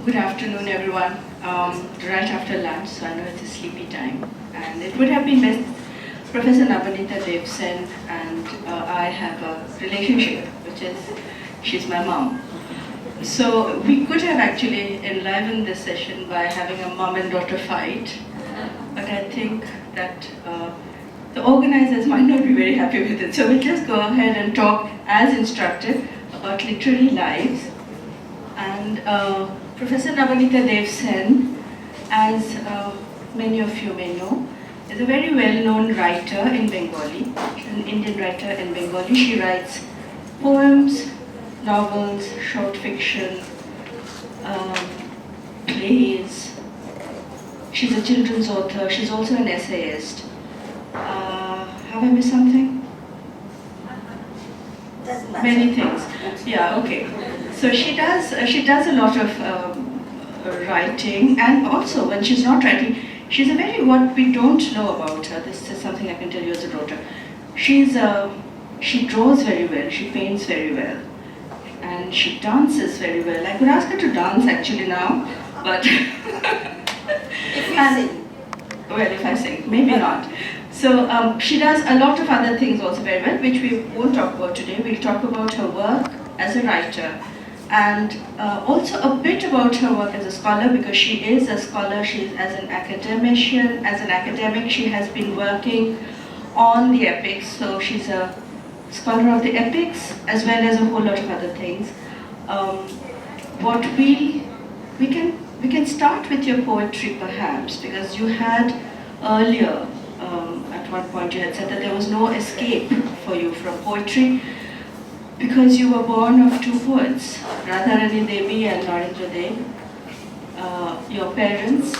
Good afternoon, everyone. Right after lunch, so I know it's a sleepy time. And it would have been best Professor Nabaneeta Dev Sen and I have a relationship, which is she's my mom. So we could have actually enlivened this session by having a mom and daughter fight, but I think that the organizers might not be very happy with it. So we'll just go ahead and talk as instructed about literary lives. And Professor Nabaneeta Dev Sen, as many of you may know, is a very well-known writer in Bengali. She's an Indian writer in Bengali. She writes poems, novels, short fiction, plays. She's a children's author. She's also an essayist. Have I missed something? Doesn't matter. Many things. Yeah, okay. So she does a lot of writing, and also when she's not writing, she's a very, what we don't know about her, this is something I can tell you as a daughter. She draws very well, she paints very well, and she dances very well. I could ask her to dance actually now, but If you sing. well, if I sing, maybe not. So she does a lot of other things also very well, which we won't talk about today. We'll talk about her work as a writer, and also a bit about her work as a scholar, because she is a scholar. She is as an academic, she has been working on the epics, so she's a scholar of the epics as well as a whole lot of other things. What we can start with your poetry perhaps, because you had earlier at one point you had said that there was no escape for you from poetry, because you were born of two poets, Radharani Devi and Narendra Dev. Your parents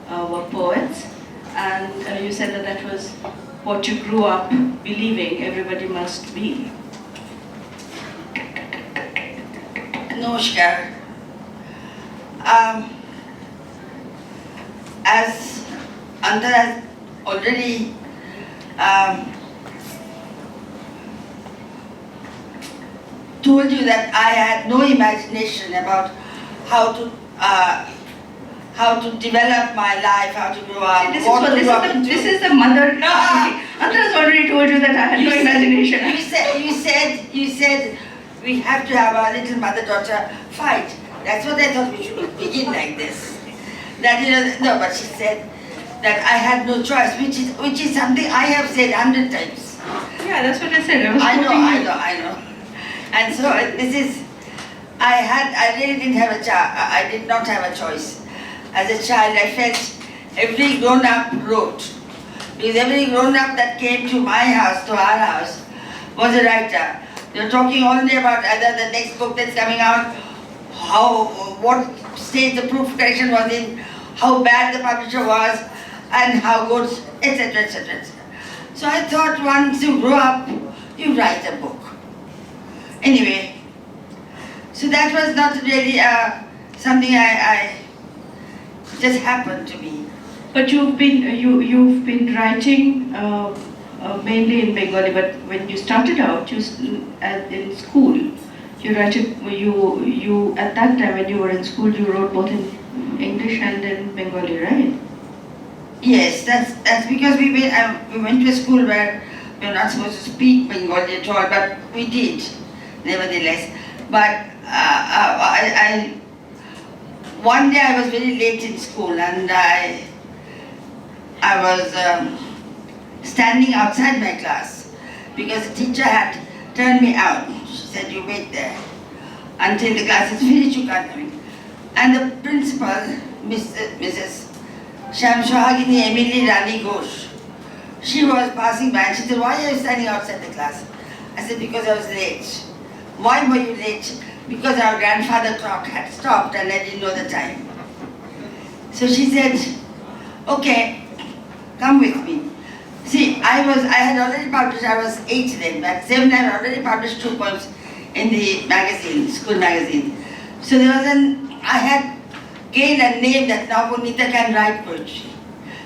were poets, and you said that that was what you grew up believing everybody must be. Namaskar. As Antara has already told you that I had no imagination about how to develop my life, how to grow up. This is the mother. Antara's already told you that I had no imagination. You said we have to have a little mother-daughter fight. That's what I thought we should begin like this. No, but she said that I had no choice, which is something I have said 100 times. Yeah, that's what I said. I know. And so this is, I really didn't have I did not have a choice. As a child, I felt every grown-up wrote. Because every grown-up that came to my house, to our house, was a writer. They're talking all day about either the next book that's coming out, what stage the proof correction was in, how bad the publisher was, and how good, etc., etc., etc. So I thought once you grow up, you write a book. Anyway, so that was not really something I just happened to me. But you've been writing mainly in Bengali. But when you started out, in school, you at that time when you were in school, you wrote both in English and in Bengali, right? Yes, that's because we went to a school where we were not supposed to speak Bengali at all, but we did, nevertheless. But one day I was very late in school, and I was standing outside my class because the teacher had turned me out. She said, "You wait there until the class is finished, you can't come in." And the principal, Mrs. Shamshahagini Emily Rani Ghosh, she was passing by and she said, "Why are you standing outside the class?" I said, "Because I was late." "Why were you late?" "Because our grandfather clock had stopped and I didn't know the time." So she said, "Okay, come with me." See, I had already published, I was 8 then, but 7 I had already published 2 poems in the magazine, school magazine. So I had gained a name that Nabaneeta can write poetry.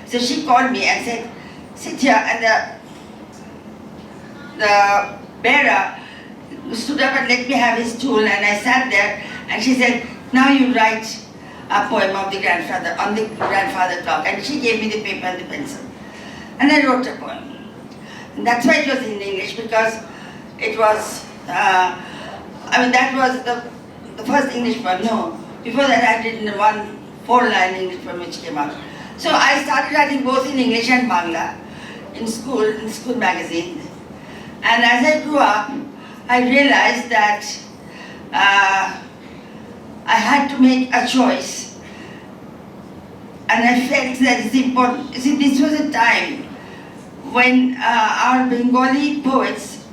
So she called me and said, "Sit here," and the bearer stood up and let me have his stool, and I sat there, and she said, "Now you write a poem of the grandfather, on the grandfather clock, and she gave me the paper and the pencil. And I wrote a poem. And that's why it was in English, because it was, that was the first English poem. No, before that I did one 4-line English poem which came out. So I started writing both in English and Bangla in school magazine. And as I grew up, I realized that I had to make a choice. And I felt that it's important. See, this was a time when our Bengali poets,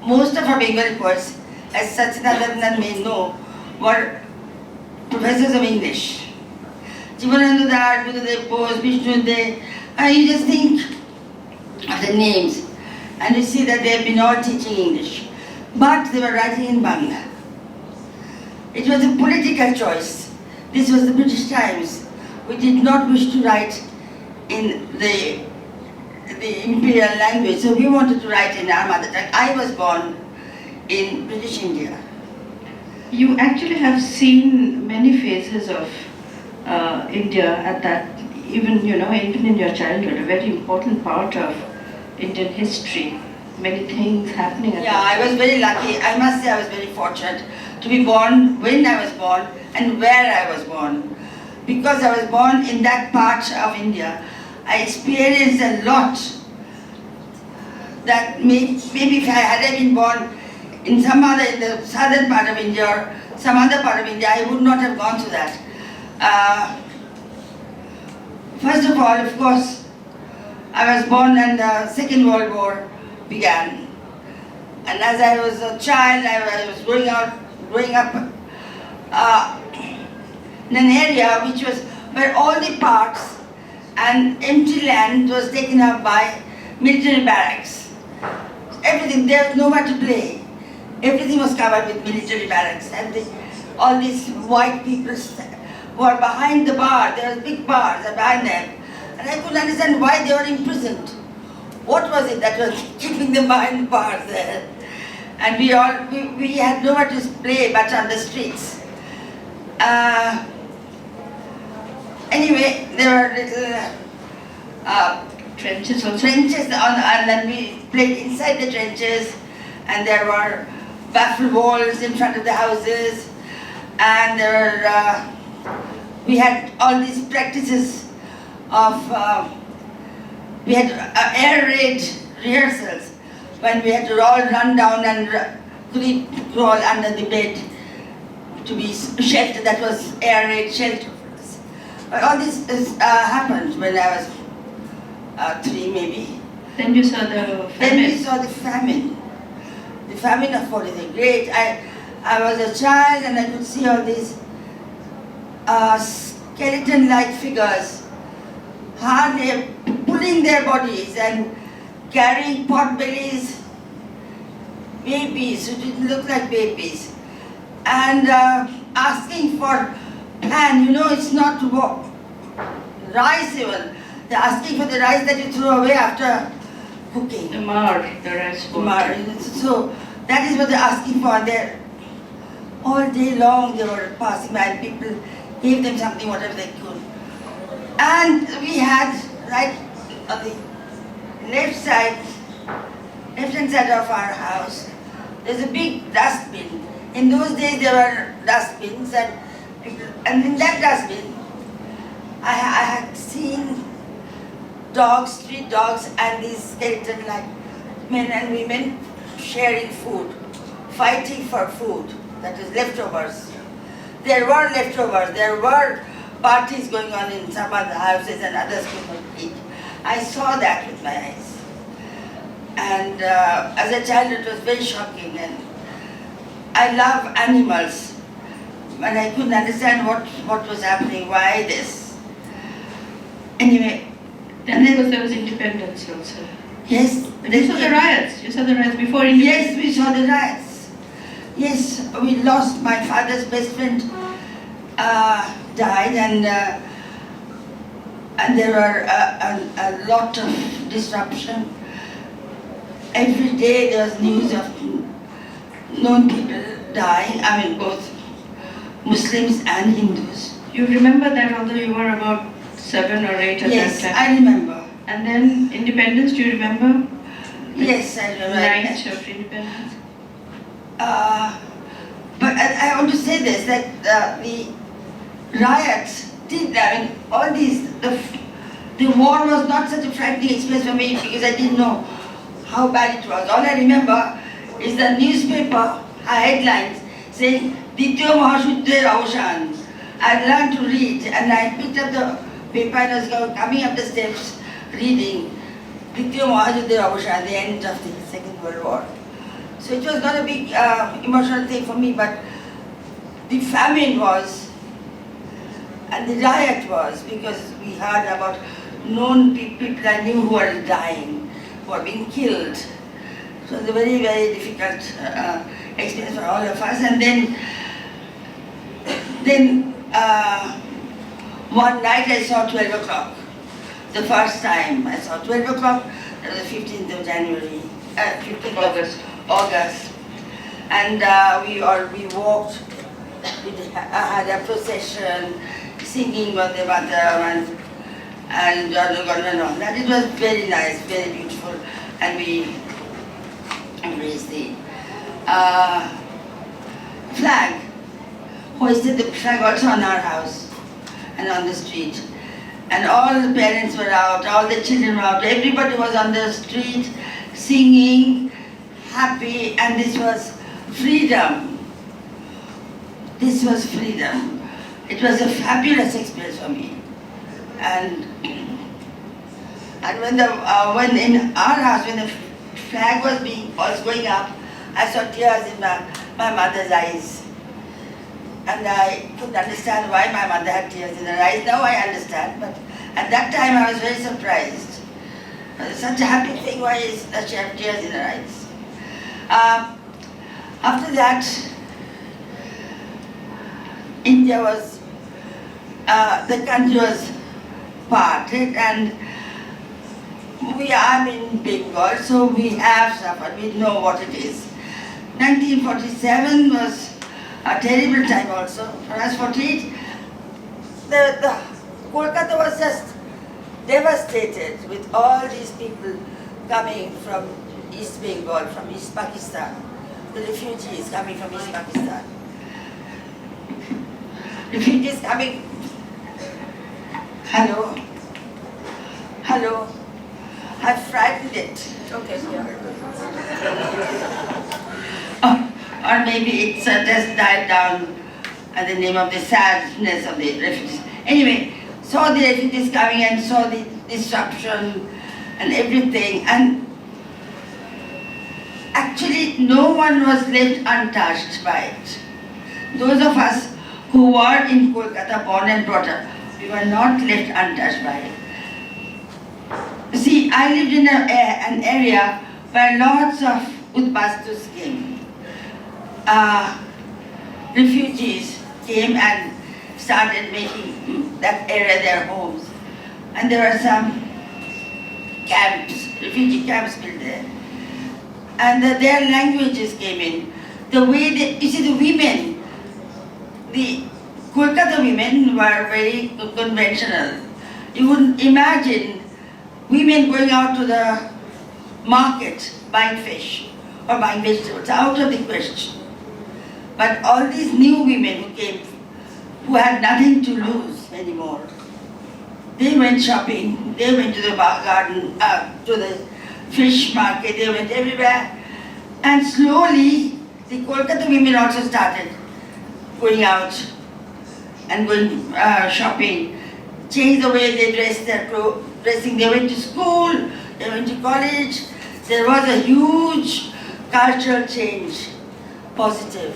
most of our Bengali poets, as Satyanarayana may know, were professors of English. Jivanananda Dar, Buddhadev Bose, Vishnu De, you just think of the names and you see that they have been all teaching English. But they were writing in Bangla. It was a political choice. This was the British times. We did not wish to write in the imperial language, so we wanted to write in our mother tongue. I was born in British India. You actually have seen many phases of India at that, even in your childhood, a very important part of Indian history. Many things happening at that I was very lucky. I must say I was very fortunate to be born when I was born and where I was born. Because I was born in that part of India, I experienced a lot that maybe if I had been born in the southern part of India or some other part of India, I would not have gone through that. First of all, of course, I was born and the Second World War began. And as I was a child, I was growing up in an area where all the parks and empty land was taken up by military barracks. Everything, there was nowhere to play. Everything was covered with military barracks. And all these white people were behind the bar. There was big bars behind them. And I couldn't understand why they were imprisoned. What was it that was keeping them behind the bars there? And we had nowhere to play but on the streets. Anyway, there were little trenches also. Trenches, and then we played inside the trenches, and there were baffle walls in front of the houses, and we had all these practices of, we had air raid rehearsals when we had to all run down and crawl under the bed to be sheltered. That was air raid shelter for us. But all this happened when I was 3 maybe. Then you saw the famine. Then we saw the famine. The famine of 43. Great. I was a child and I could see all these skeleton-like figures hardly pulling their bodies and carrying pot bellies, babies who didn't look like babies, and asking for pan. It's not rice even. They're asking for the rice that you throw away after cooking. The rice bowl. So that is what they're asking for. They're all day long they were passing by and people gave them something, whatever they could. And we had right on the left-hand side of our house, there's a big dustbin. In those days there were dustbins, and in that dustbin I had seen dogs, street dogs, and these skeleton-like men and women sharing food, fighting for food, that is leftovers. There were leftovers, there were parties going on in some other houses and others could not eat. I saw that with my eyes. And as a child it was very shocking, and I love animals, and I couldn't understand what was happening, why this. Anyway. Then because there was independence also. Yes. You saw the riots. You saw the riots before independence. Yes, we saw the riots. Yes, we lost my father's best friend. Died, and there were a lot of disruption. Every day there was news of known people dying. I mean, both Muslims and Hindus. You remember that although you were about 7 or 8 at Yes, that time? I remember. And then independence, do you remember? Yes, I remember. Night of independence? But I want to say this, that the riots did, I mean, all these, the war was not such a frightening experience for me because I didn't know how bad it was. All I remember is the newspaper headlines saying, Dityo Mahashuddhe Raushan. I learned to read and I picked up the paper and was coming up the steps reading Dityo Mahashuddhe Raushan, the end of the Second World War. So it was not a big emotional thing for me, but the famine was, and the riot was, because we heard about known people I knew who were dying, who were being killed. So it was a very, very difficult experience for all of us. And then one night I saw 12 o'clock. The first time I saw 12 o'clock, that was the 15th of January, 15th of August. And we walked, we had a procession, singing Vande Mataram and that. It was very nice, very beautiful, and we embraced the flag, hoisted the flag also on our house and on the street. And all the parents were out, all the children were out, everybody was on the street singing, happy, and this was freedom. This was freedom. It was a fabulous experience for me. And when in our house, when the flag was going up, I saw tears in my mother's eyes. And I couldn't understand why my mother had tears in her eyes. Now I understand, but at that time I was very surprised. It was such a happy thing, why does she have tears in her eyes? After that, India was, the country was parted, and we are in Bengal, so we have suffered, we know what it is. 1947 was a terrible time also. For us, 48, the Kolkata was just devastated with all these people coming from East Bengal, from East Pakistan, the refugees coming from East Pakistan. Refugees coming. Hello? Hello? I frightened it. Okay, or maybe it's just died down at the name of the sadness of the refugees. Anyway, saw the refugees coming and saw the disruption and everything, and actually no one was left untouched by it. Those of us who were in Kolkata, born and brought up, we were not left untouched by it. See, I lived in an area where lots of Udbastus came. Refugees came and started making that area their homes. And there were some camps, refugee camps built there. And their languages came in. The way you see the women, the Kolkata women were very conventional. You wouldn't imagine women going out to the market buying fish or buying vegetables, out of the question. But all these new women who came, who had nothing to lose anymore, they went shopping, they went to the garden, to the fish market, they went everywhere. And slowly, the Kolkata women also started going out and going shopping, changed the way they dressed, their dressing. They went to school, they went to college. There was a huge cultural change, positive.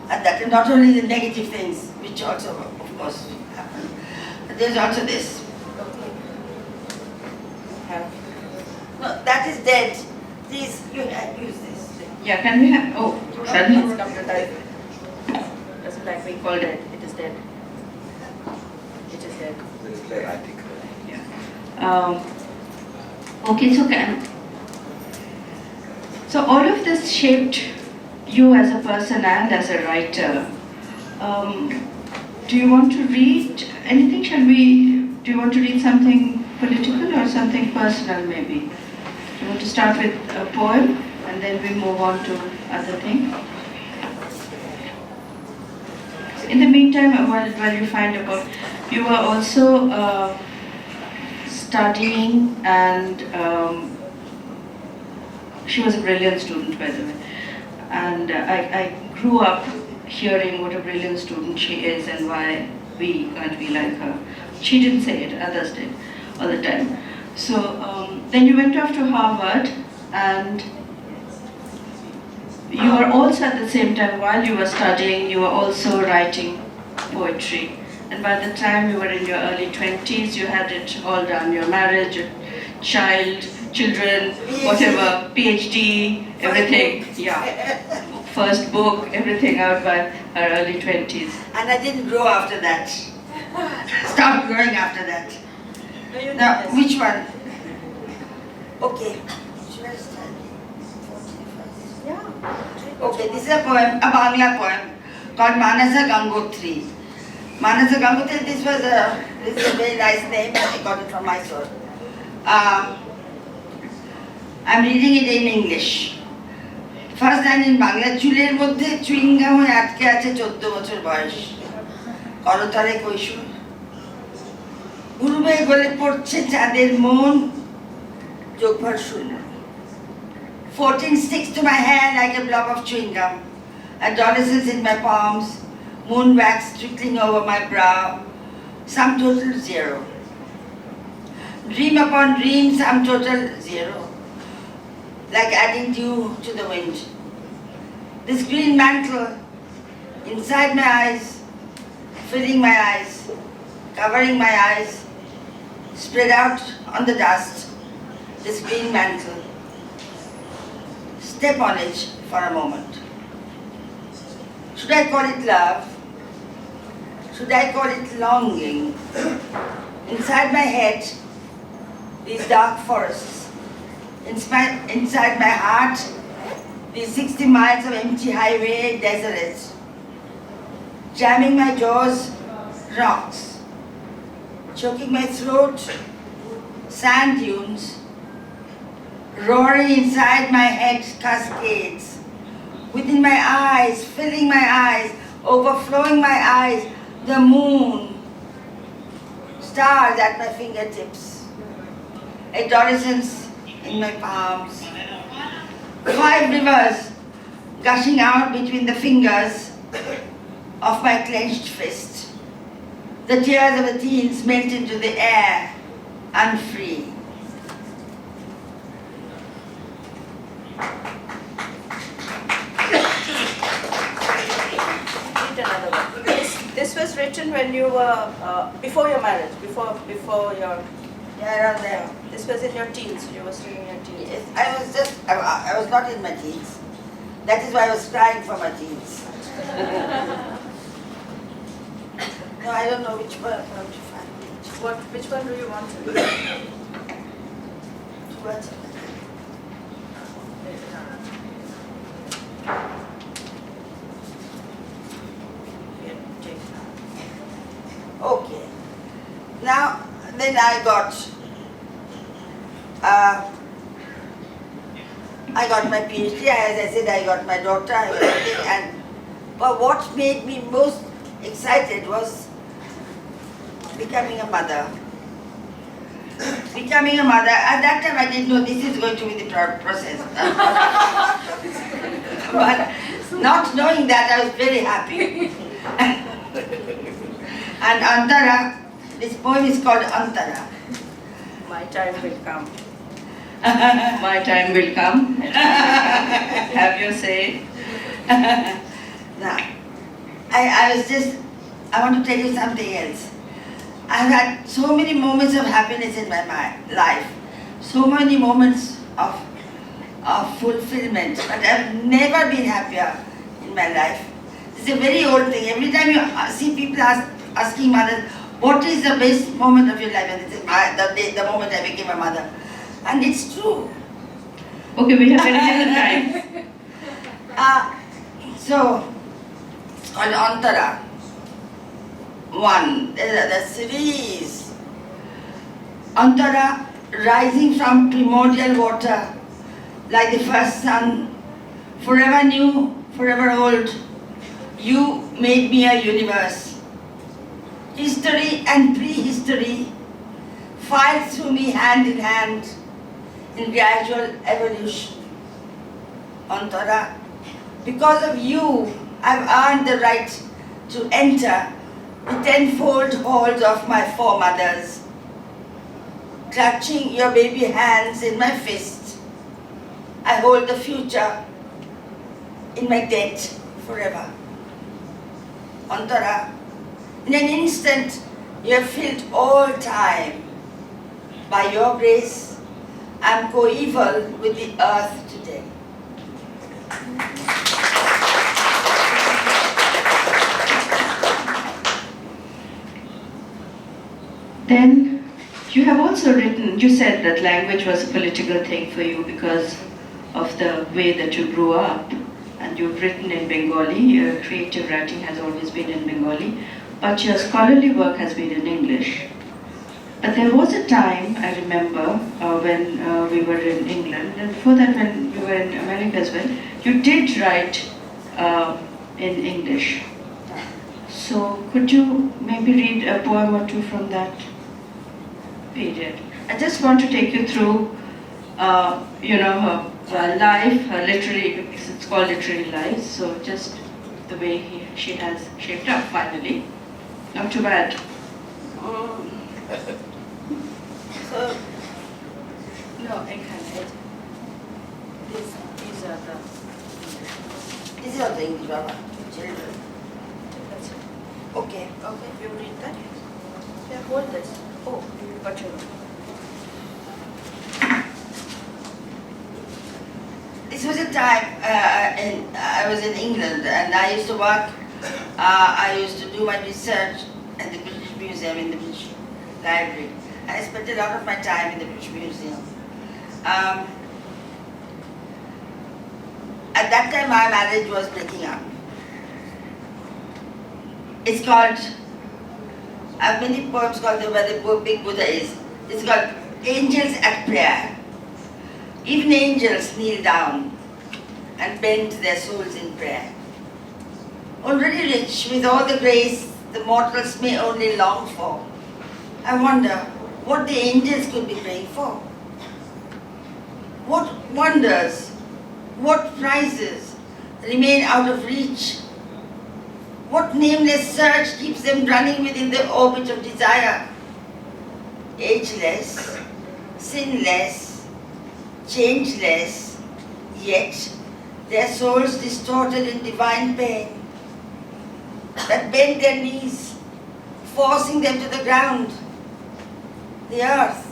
And that is not only the negative things, which also, of course, happened, but there's also this. No, that is dead. Please, you use this. Yeah, can we have, oh, suddenly it's come to life. Doesn't like being called dead, it is dead. It is dead. It's like article. Yeah. Okay, so all of this shaped you as a person and as a writer. Do you want to read anything? Do you want to read something political or something personal maybe? Do you want to start with a poem and then we move on to other things? In the meantime, while you find a book, you were also studying, and she was a brilliant student, by the way. And I grew up hearing what a brilliant student she is and why we can't be like her. She didn't say it, others did all the time. So then you went off to Harvard, and you were also at the same time, while you were studying, you were also writing poetry. And by the time you were in your early 20s, you had it all done, your marriage, your children, whatever, PhD, everything, yeah. First book, everything out by her early 20s. And I didn't grow after that. Stopped growing after that. Now, which one? Okay. Should I start? Yeah. Okay, this is a poem, a Bangla poem called Manasa Gangotri. Manasa Gangotri, this is a very nice name, I got it from Mysore. I'm reading it in English. First line in Bangla, চুলের মধ্যে chewing gum হয়ে আটকে আছে 14 বছর বয়স, করতলে কৈশোর, পূর্বে গলে পড়ছে চাঁদের মন, যোগভর শূন্য. 14 sticks to my hair like a blob of chewing gum, adolescence in my palms, moon wax trickling over my brow, sum total 0. Dream upon dream, sum total 0. Like adding dew to the wind. This green mantle inside my eyes, filling my eyes, covering my eyes, spread out on the dust, this green mantle. Step on it for a moment. Should I call it love? Should I call it longing? Inside my head, these dark forests. Inside my heart, these 60 miles of empty highway deserts. Jamming my jaws, rocks. Choking my throat, sand dunes. Roaring inside my head, cascades. Within my eyes, filling my eyes, overflowing my eyes, the moon. Stars at my fingertips. Adolescence in my palms. 5 rivers gushing out between the fingers of my clenched fist. The tears of the teens melt into the air, unfree. This was written when you were before your marriage, before your. Yeah, around there. This was in your teens. You were still in your teens. Yes, I was not in my teens. That is why I was crying for my teens. No, I don't know which one to find. Which one do you want to do? What? Okay. Now, then I got my PhD. As I said, I got my daughter. But what made me most excited was becoming a mother. Becoming a mother. At that time, I didn't know this is going to be the process. But not knowing that, I was very happy. And Antara, this poem is called Antara. My time will come. My time will come. Have your say. Now, I want to tell you something else. I've had so many moments of happiness in my life, so many moments of fulfillment, but I've never been happier in my life. It's a very old thing. Every time you see people asking mothers, what is the best moment of your life? And they say, the moment I became a mother. And it's true. Okay, we have very little time. So, it's called Antara. one. The series. Antara, rising from primordial water, like the first sun, forever new, forever old. You made me a universe. History and prehistory filed through me hand in hand in gradual evolution. Antara, because of you, I've earned the right to enter the tenfold halls of my foremothers, clutching your baby hands in my fist. I hold the future in my debt forever. Antara, in an instant, you have filled all time. By your grace, I am coeval with the earth today. Then you have also written, you said that language was a political thing for you because of the way that you grew up, and you've written in Bengali. Your creative writing has always been in Bengali, but your scholarly work has been in English. But there was a time, I remember, when we were in England, and before that when you were in America as well, you did write in English. So could you maybe read a poem or two from that period? I just want to take you through, her life, her literary, because it's called literary life, so just the way she has shaped up finally. Not too bad. So, No, I can't. These are the... this is also English, Baba. Children. That's it. Okay. Okay, you read that? Yeah, hold this. Oh, got you. This was a time I was in England and I used to work, I used to do my research at the British Museum in the British Library. And I spent a lot of my time in the British Museum. At that time my marriage was breaking up. It's called, I have many poems called where the big Buddha is. It's called Angels at Prayer. Even angels kneel down and bend their souls in prayer. Already rich with all the grace the mortals may only long for, I wonder what the angels could be praying for. What wonders, what prizes remain out of reach? What nameless search keeps them running within the orbit of desire? Ageless, sinless, changeless, yet their souls distorted in divine pain that bend their knees, forcing them to the ground, the earth.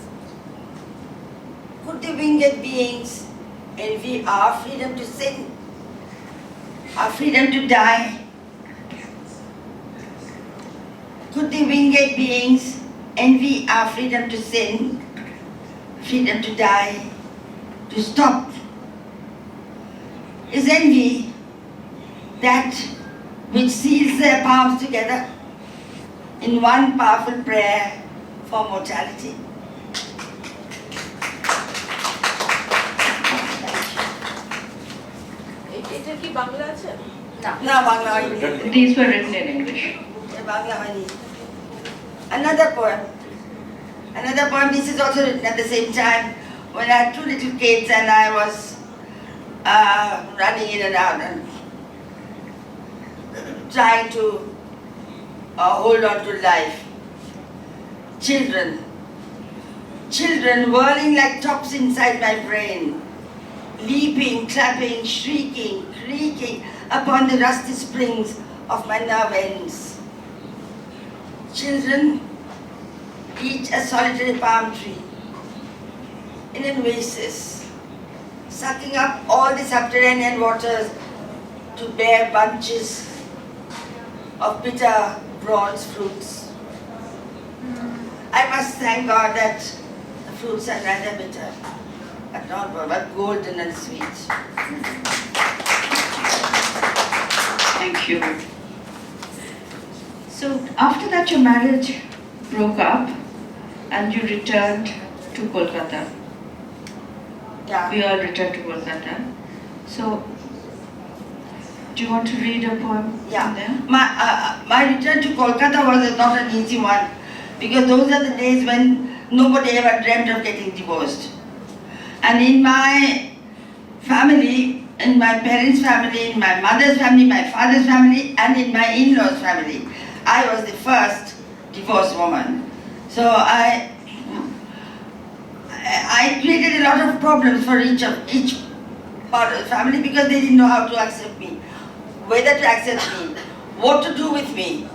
Could the winged beings envy our freedom to sin, our freedom to die? Could the winged beings envy our freedom to sin, freedom to die, to stop? Is envy that which seals their palms together in one powerful prayer for mortality? এটা কি বাংলা আছে? No, Bangla হয়নি। These were written in English. Bangla হয়নি। Another poem. This is also written at the same time when I had two little kids and I was running in and out and trying to hold on to life. Children whirling like tops inside my brain, leaping, clapping, shrieking, creaking upon the rusty springs of my nerve ends. Children, each a solitary palm tree in an oasis, sucking up all the subterranean waters to bear bunches of bitter bronze fruits. I must thank God that the fruits are rather bitter, but golden and sweet. Thank you. So after that your marriage broke up and you returned to Kolkata. Yeah. We all returned to Kolkata. So do you want to read a poem Yeah. from there? My return to Kolkata was not an easy one, because those are the days when nobody ever dreamt of getting divorced. And in my family, in my parents' family, in my mother's family, my father's family, and in my in-laws' family, I was the first divorced woman. So I created a lot of problems for each part of the family, because they didn't know how to accept me, whether to accept me, what to do with me.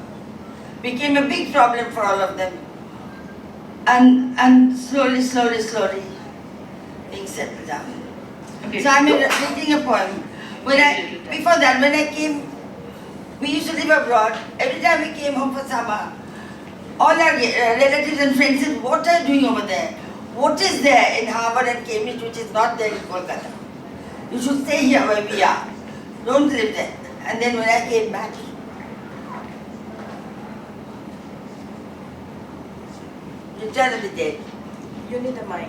Became a big problem for all of them. And slowly, things settled down. Okay. So I'm reading a poem. Before that, when I came, we used to live abroad. Every time we came home for summer, all our relatives and friends said, "What are you doing over there? What is there in Harvard and Cambridge which is not there in Kolkata? You should stay here where we are. Don't live there." And then when I came back, Return of the Dead. You need a mic.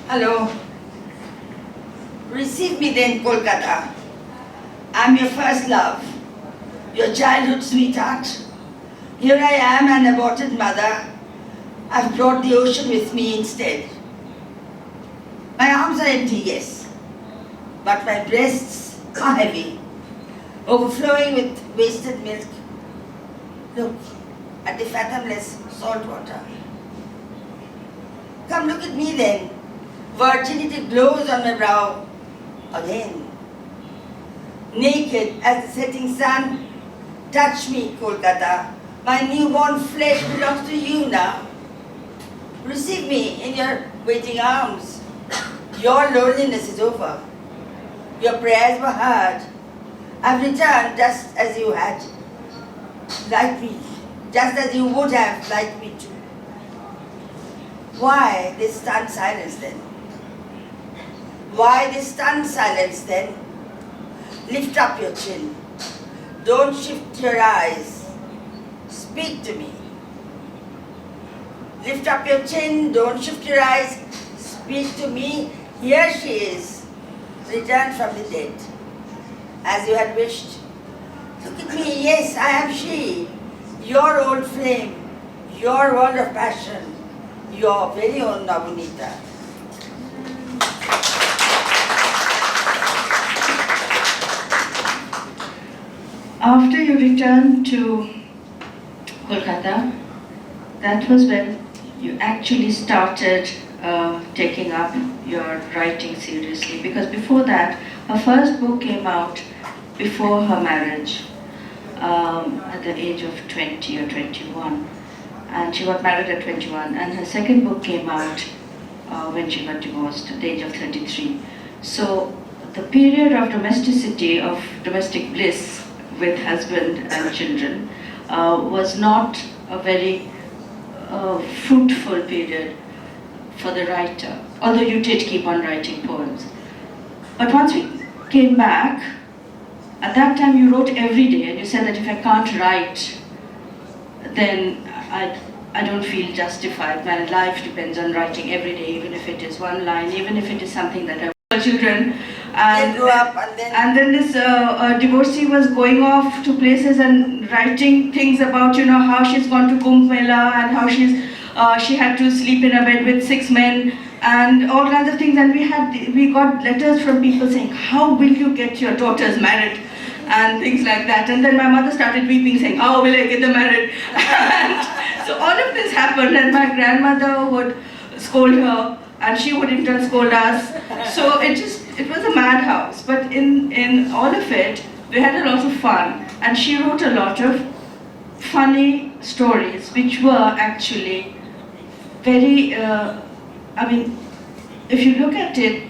Hello. Receive me then, Kolkata. I'm your first love, your childhood sweetheart. Here I am, an aborted mother. I've brought the ocean with me instead. My arms are empty, yes, but my breasts are heavy, overflowing with wasted milk. Look at the fathomless salt water. Come look at me then. Virginity glows on my brow again. Naked as the setting sun, touch me, Kolkata. My newborn flesh belongs to you now. Receive me in your waiting arms. Your loneliness is over. Your prayers were heard. I've returned just as you had liked me, just as you would have liked me too. Why this stunned silence then? Why this stunned silence then? Lift up your chin. Don't shift your eyes. Speak to me. Lift up your chin. Don't shift your eyes. Speak to me. Here she is, returned from the dead, as you had wished. Look at me. Yes, I am she. Your old flame. Your world of passion. Your very own Nabaneeta. After you returned to Kolkata, that was when you actually started taking up your writing seriously, because before that, her first book came out before her marriage at the age of 20 or 21, and she got married at 21, and her second book came out when she got divorced at the age of 33. So the period of domesticity, of domestic bliss with husband and children was not a very fruitful period for the writer, although you did keep on writing poems. But once we came back, at that time you wrote every day, and you said that if I can't write, then I don't feel justified. My life depends on writing every day, even if it is one line, even if it is something that I want children. They grew up And then this divorcee was going off to places and writing things about, how she's gone to Kumbh Mela and how she had to sleep in a bed with 6 men and all kinds of things. And we got letters from people saying, how will you get your daughters married? And things like that. And then my mother started weeping, saying, how will I get them married? And so all of this happened, and my grandmother would scold her, and she would in turn scold us. So it was a madhouse. But in all of it, we had a lot of fun. And she wrote a lot of funny stories, which were actually very, if you look at it,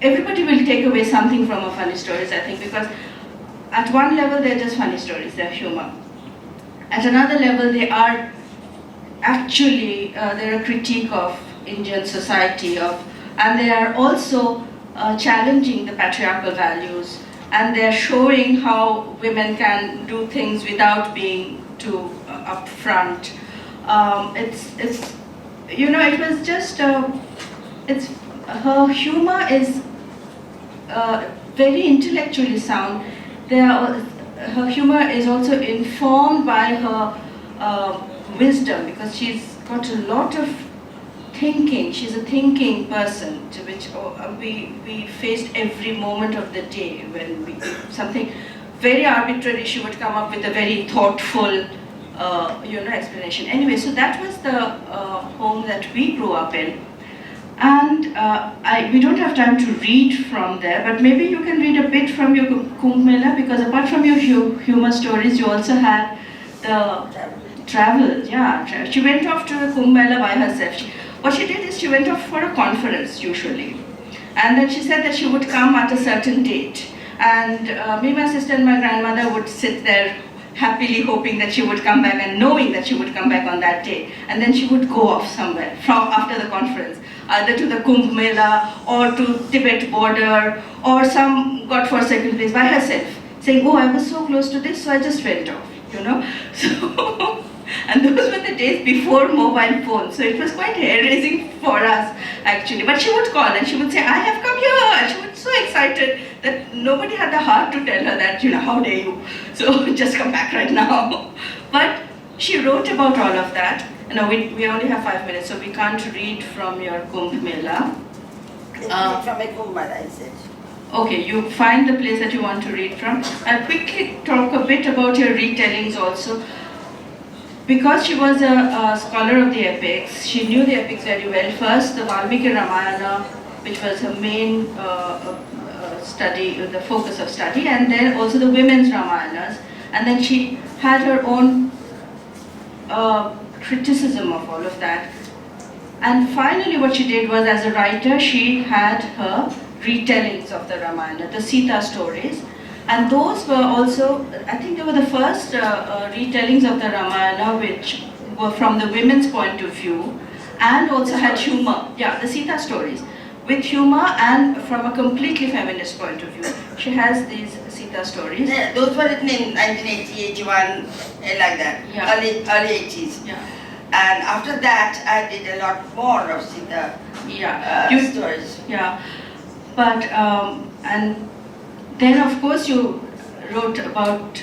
everybody will take away something from her funny stories, I think, because at one level they're just funny stories, they're humor. At another level they are actually, they're a critique of Indian society, and they are also challenging the patriarchal values and they're showing how women can do things without being too upfront. It's you know, it was just it's her humor is very intellectually sound. Her humor is also informed by her wisdom, because she's got a lot of thinking. She's a thinking person, to which we faced every moment of the day. When something very arbitrary, she would come up with a very thoughtful explanation. Anyway, so that was the home that we grew up in. And we don't have time to read from there, but maybe you can read a bit from your Kumbh Mela, because apart from your humor stories, you also had the travel. Yeah, she went off to the Kumbh Mela by herself. What she did is she went off for a conference usually, and then she said that she would come at a certain date, and me, my sister and my grandmother would sit there happily hoping that she would come back and knowing that she would come back on that day, and then she would go off somewhere from after the conference, either to the Kumbh Mela or to Tibet border or some godforsaken place by herself, saying, oh, I was so close to this, so I just went off, you know. So, and those were the days before mobile phones, so it was quite hair-raising for us actually. But she would call and she would say, I have come here. She was so excited that nobody had the heart to tell her that, you know, how dare you, so just come back right now. But she wrote about all of that. No, we only have 5 minutes, so we can't read from your Kumbh Mela. From a Kumbh Mela, I said. Okay, you find the place that you want to read from. I'll quickly talk a bit about your retellings also. Because she was a scholar of the epics, she knew the epics very well. First, the Valmiki Ramayana, which was her main study, the focus of study, and then also the women's Ramayanas. And then she had her own criticism of all of that. And finally what she did was, as a writer, she had her retellings of the Ramayana, the Sita stories. And those were also, I think they were the first retellings of the Ramayana which were from the women's point of view and also had humor. Yeah, the Sita stories with humor and from a completely feminist point of view. She has these Sita stories. Yeah, those were written in 1980, 81, like that, Yeah. early 80s. Yeah. And after that, I did a lot more of Sita stories. Yeah, but and then of course you wrote about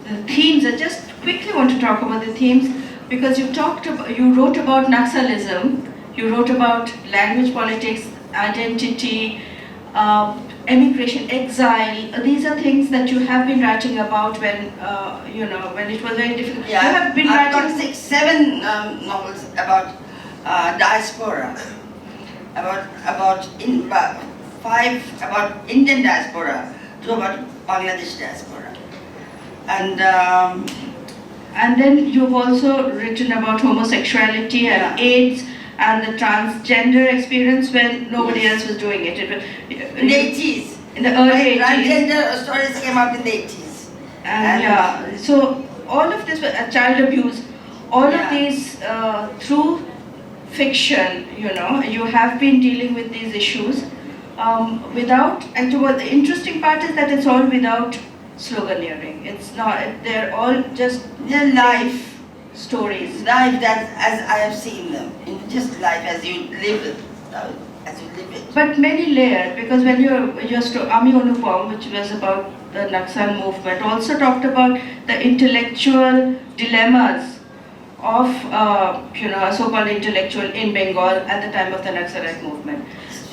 the themes. I just quickly want to talk about the themes, because you wrote about Naxalism, you wrote about language politics, identity, emigration, exile. These are things that you have been writing about when when it was very difficult. Yeah, you have been I've writing got 7 novels about diaspora, about 5 about Indian diaspora, 2 about Bangladesh diaspora, and then you've also written about homosexuality and AIDS and the transgender experience when nobody else was doing it. in the 80s. In the early 80s. Transgender stories came out in the 80s. And yeah, so all of this, child abuse, all of these through fiction, you have been dealing with these issues without, and the interesting part is that it's all without sloganeering. It's not, they're all just life stories. Life that as I have seen them, just life as you live it, But many layered, because when your Ami Anupam, which was about the Naxal movement, also talked about the intellectual dilemmas of a so-called intellectual in Bengal at the time of the Naxalite movement.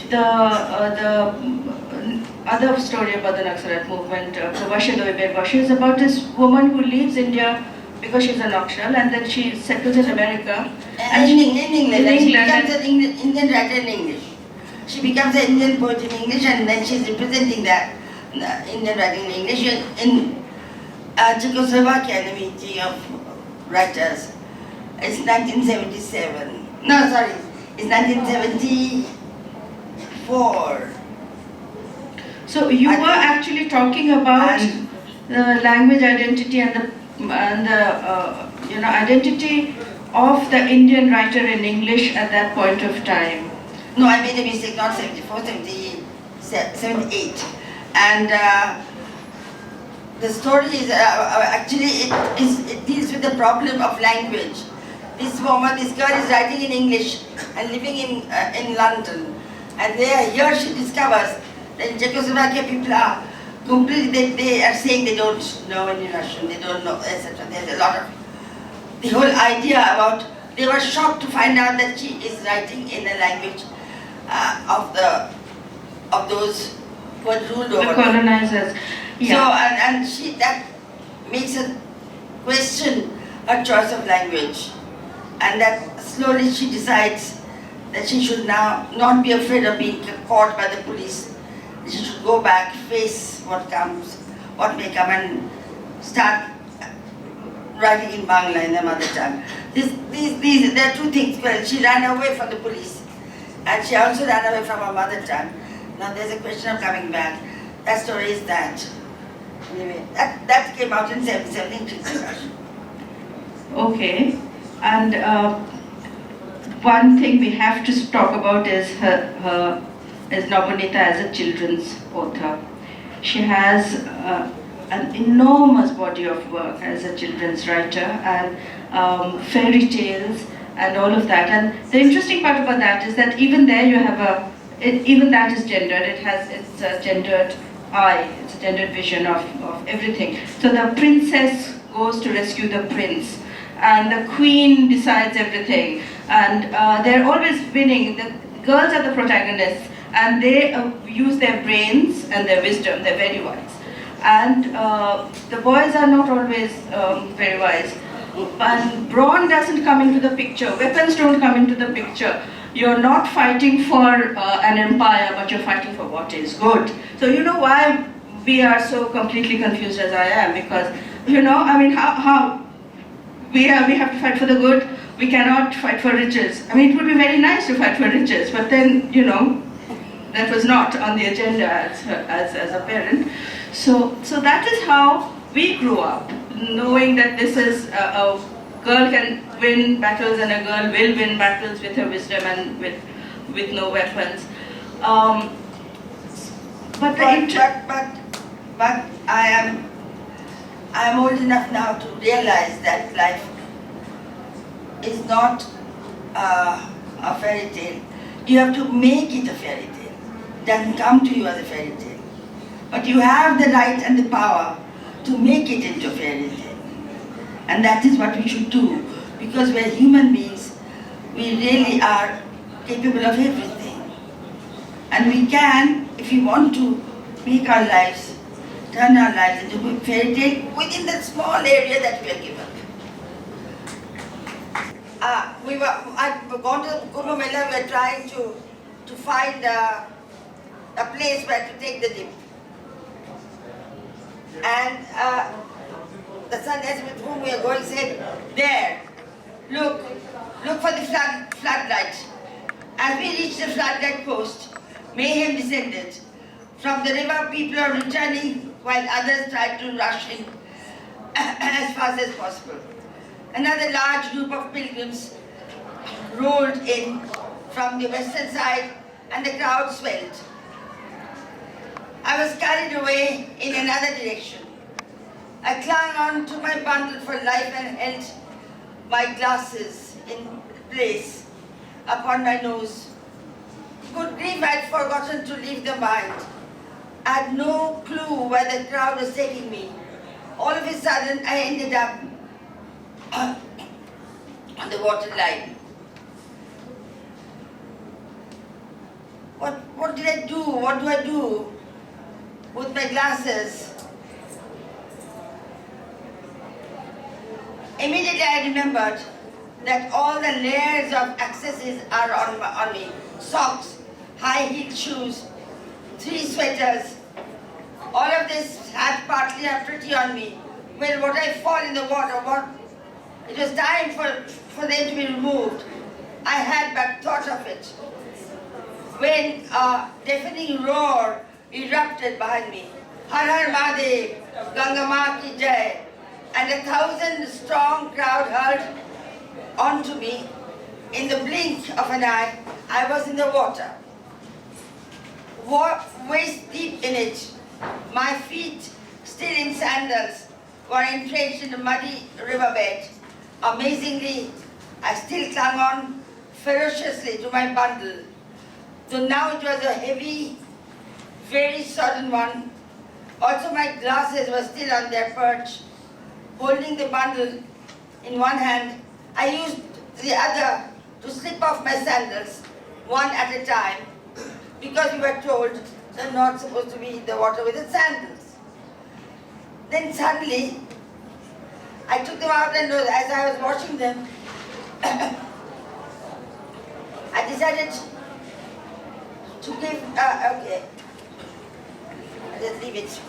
The other story about the Naxalite movement, Pravasha Doibergosh, is about this woman who leaves India because she's a Naxal, and then she settles in America. And in England. She becomes and an Indian writer in English. She becomes an Indian poet in English, and then she's representing that Indian writing in English in Czechoslovakia, the meeting of writers. It's 1977. No, sorry, it's 1974. So you were actually talking about the language identity and the identity of the Indian writer in English at that point of time. No, I made a mistake, not 74, 78. And the story is actually it deals with the problem of language. This girl is writing in English and living in London, and here she discovers that in Czechoslovakia people are completely, they are saying they don't know any Russian, they don't know, etc. There's a lot of, the whole idea about, they were shocked to find out that she is writing in a language of those who had ruled over The colonizers. Yeah. So, and that makes her question her choice of language. And that slowly she decides that she should now not be afraid of being caught by the police. She should go back, face what comes, what may come, and start writing in Bangla, in their mother tongue. There are two things. Well, she ran away from the police, and she also ran away from her mother tongue. Now there's a question of coming back. That story is that. Anyway, that came out in 1760. Okay. And one thing we have to talk about is is Nabaneeta as a children's author. She has an enormous body of work as a children's writer, and fairy tales and all of that. And the interesting part about that is that even there you have even that is gendered. It's a gendered eye, it's a gendered vision of everything. So the princess goes to rescue the prince, and the queen decides everything, and they're always winning. The girls are the protagonists, and they use their brains and their wisdom. They're very wise, and the boys are not always very wise. And brawn doesn't come into the picture. Weapons don't come into the picture. You're not fighting for an empire, but you're fighting for what is good. So you know why we are so completely confused as I am, because how we have to fight for the good. We cannot fight for riches. I mean, it would be very nice to fight for riches, but then that was not on the agenda as a parent. So that is how we grew up, knowing that this is a girl can win battles and a girl will win battles with her wisdom and with no weapons. But I am old enough now to realize that life is not a fairy tale. You have to make it a fairy tale. It doesn't come to you as a fairy tale. But you have the right and the power to make it into a fairy tale. And that is what we should do. Because we're human beings, we really are capable of everything. And we can, if we want to, make our lives, turn our lives into a fairy tale within the small area that we are given. I've gone to Kumbh Mela, we are trying to find a place where to take the dip. And the sannyasi with whom we are going said, there, look for the floodlight. As we reached the floodlight post, mayhem descended. From the river, people are returning while others tried to rush in as fast as possible. Another large group of pilgrims rolled in from the western side and the crowd swelled. I was carried away in another direction. I clung on to my bundle for life and held my glasses in place upon my nose. Good grief, I had forgotten to leave them behind. I had no clue where the crowd was taking me. All of a sudden, I ended up on the water line. What did I do? What do I do with my glasses? Immediately I remembered that all the layers of accessories are on me. Socks, high-heeled shoes, 3 sweaters. All of this had partly are pretty on me. Well, what I fall in the water, it was time for them to be removed. I had but thought of it when a deafening roar erupted behind me. Har Har Mahadev, Ganga Ma Ki Jai, and 1,000-strong crowd hurled onto me. In the blink of an eye, I was in the water, waist deep in it. My feet still in sandals, were entrenched in a muddy riverbed. Amazingly, I still clung on ferociously to my bundle, though now it was a heavy, very sodden one. Also my glasses were still on their perch. Holding the bundle in one hand, I used the other to slip off my sandals, one at a time, because we were told they're not supposed to be in the water with the sandals. Then suddenly, I took them out and as I was washing them, I decided to give, okay, I'll just leave it.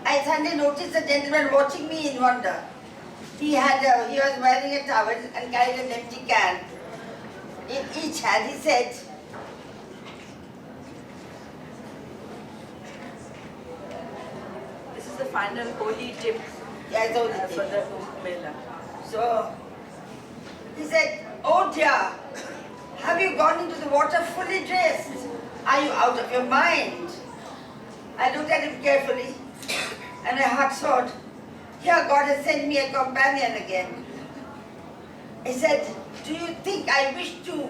I suddenly noticed a gentleman watching me in wonder. He was wearing a towel and carried an empty can. In each hand he said, This is the final holy tip yeah, it's only for thing. the Kumbh Mela. So, he said, oh dear, have you gone into the water fully dressed? Are you out of your mind? I looked at him carefully and my heart soared. Here God has sent me a companion again. He said, do you think I wish to?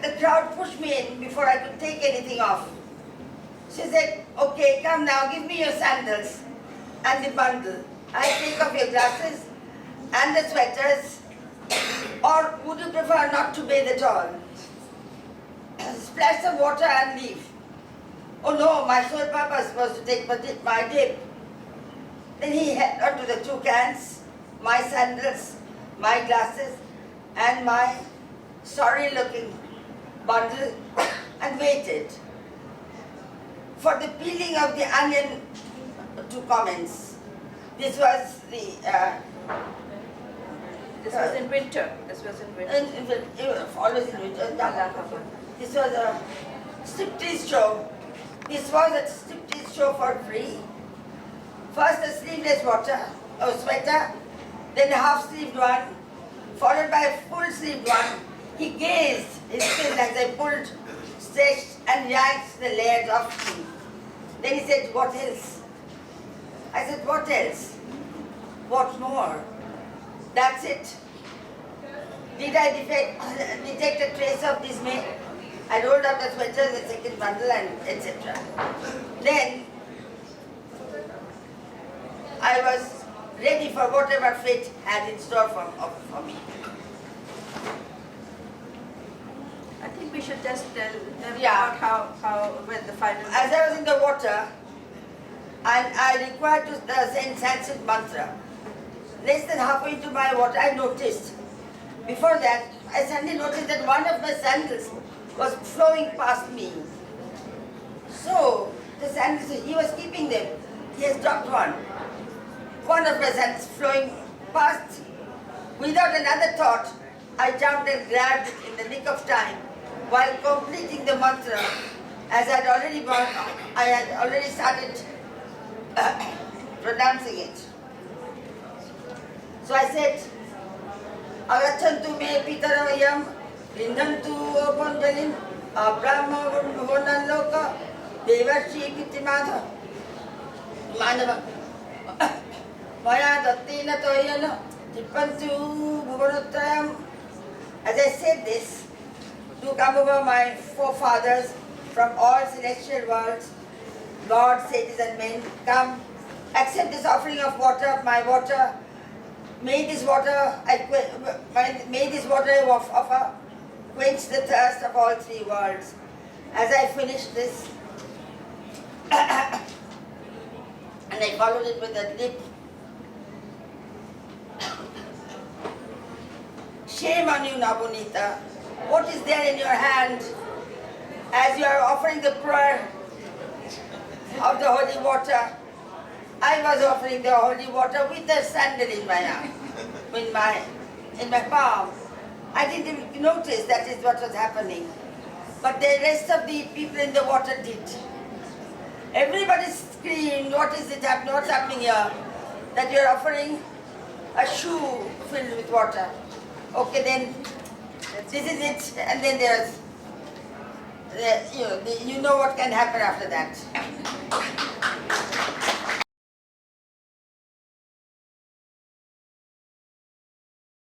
The crowd pushed me in before I could take anything off. She said, okay, come now, give me your sandals and the bundle. I take off your glasses and the sweaters, or would you prefer not to bathe at all? Splash some water and leave. Oh no, my sole purpose was to take my dip. Then he held on to the two cans, my sandals, my glasses, and my sorry-looking bundle, and waited for the peeling of the onion to commence. This was the This was in winter. This was in winter. always in winter. This was a striptease show. This was a striptease show for free. First a sleeveless sweater, then a half-sleeved one, followed by a full-sleeved one. He gazed his fill as I pulled, stretched and yanked the layers off me. Then he said, what else? I said, what else? What more? That's it. Did I detect a trace of dismay? I rolled up the sweater, the second bundle, and etc. Then I was ready for whatever fate had in store for me. I think we should just tell them Yeah. about how when the final. As I was in the water, and I required to say Sanskrit mantra. Less than halfway into my water, I noticed. Before that, I suddenly noticed that one of my sandals was flowing past me. So, the sandals, he was keeping them. He has dropped one. One of my sandals flowing past. Without another thought, I jumped and grabbed it in the nick of time while completing the mantra. As I had already started pronouncing it. So I said, Agachantu me pitaravayam Vindhantu Pondalim Brahma Vonaloka Devashi Kitimadha Manava Maya Dattina Toyana Tipantu Bhuvanatrayam. As I said this, to come over my forefathers from all celestial worlds, gods, sages and men, come, accept this offering of water, my water. May this water offer quench the thirst of all three worlds. As I finished this, and I followed it with a dip. Shame on you, Nabaneeta. What is there in your hand as you are offering the prayer of the holy water? I was offering the holy water with a sandal in my arm, in my palm. I didn't even notice that is what was happening. But the rest of the people in the water did. Everybody screamed, what is it happening? What's happening here? That you're offering a shoe filled with water. Okay, then this is it. And then there's, you know what can happen after that.